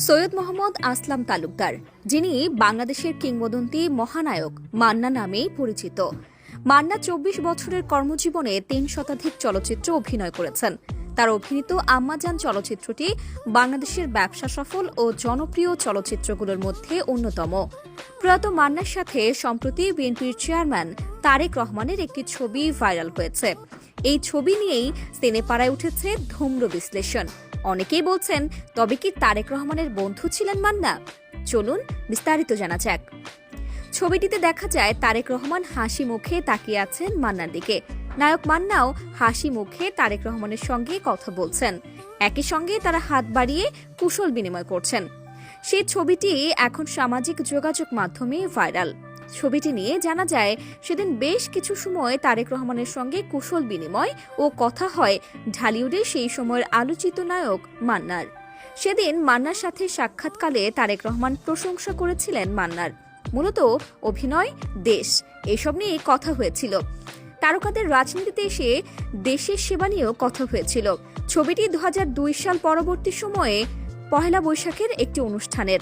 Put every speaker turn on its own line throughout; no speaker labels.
সৈয়দ মোহাম্মদ আসলাম তালুকদার, যিনি বাংলাদেশের কিংবদন্তি মহানায়ক মান্না নামেই পরিচিত। মান্না ২৪ বছরের কর্মজীবনে ৩ শতাধিক চলচ্চিত্রে অভিনয় করেছেন। তার অভিনীত আম্মাজান চলচ্চিত্রটি বাংলাদেশের ব্যবসা সফল ও জনপ্রিয় চলচ্চিত্রগুলোর মধ্যে অন্যতম। প্রয়াত মান্নার সাথে সম্প্রতি বিএনপির চেয়ারম্যান তারেক রহমানের একটি ছবি ভাইরাল হয়েছে। এই ছবি নিয়েই সিনেপাড়ায় উঠেছে ধূম্র বিশ্লেষণ। অনেকেই বলছেন, তবে কি তারেক রহমানের বন্ধু ছিলেন মান্না? চলুন বিস্তারিত জানা যাক। ছবিটিতে দেখা যায় তারেক রহমান হাসি মুখে তাকিয়ে আছেন মান্নার দিকে। নায়ক মান্নাও হাসি মুখে তারেক রহমানের সঙ্গে কথা বলছেন। একই সঙ্গে তারা হাত বাড়িয়ে কুশল বিনিময় করছেন। সেই ছবিটি এখন সামাজিক যোগাযোগ মাধ্যমে ভাইরাল। ছবিটি নিয়ে জানা যায়, সেদিন বেশ কিছু সময় তারেক রহমানের সঙ্গে কুশল বিনিময় ও কথা হয় ঢালিউডের সেই সময়ের আলোচিত নায়ক মান্নার। সেদিন মান্নার সাথে সাক্ষাৎকালে তারেক রহমান প্রশংসা করেছিলেন মান্নার। মূলত অভিনয়, দেশ এসব নিয়ে কথা হয়েছিল। তারকাদের রাজনীতিতে এসে দেশের সেবা নিয়েও কথা হয়েছিল। ছবিটি ২০০২ সাল পরবর্তী সময়ে পহেলা বৈশাখের একটি অনুষ্ঠানের।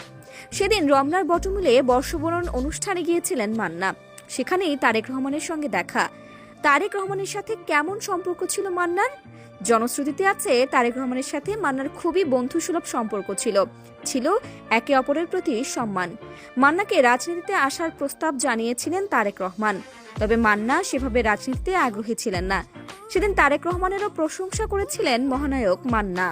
সেদিন রমনার বটমূলে বর্ষবরণ অনুষ্ঠানে গিয়েছিলেন মান্না। সেখানেই তারেক রহমানের সঙ্গে দেখা। তারেক রহমানের সাথে কেমন সম্পর্ক ছিল মান্নার? জনশ্রুতিতে আছে, তারেক রহমানের সাথে মান্নার খুবই বন্ধুসুলভ সম্পর্ক ছিল একে অপরের প্রতি সম্মান। মান্নাকে রাজনীতিতে আসার প্রস্তাব জানিয়েছিলেন তারেক রহমান, তবে মান্না সেভাবে রাজনীতিতে আগ্রহী ছিলেন না। সেদিন তারেক রহমানেরও প্রশংসা করেছিলেন মহানায়ক মান্না।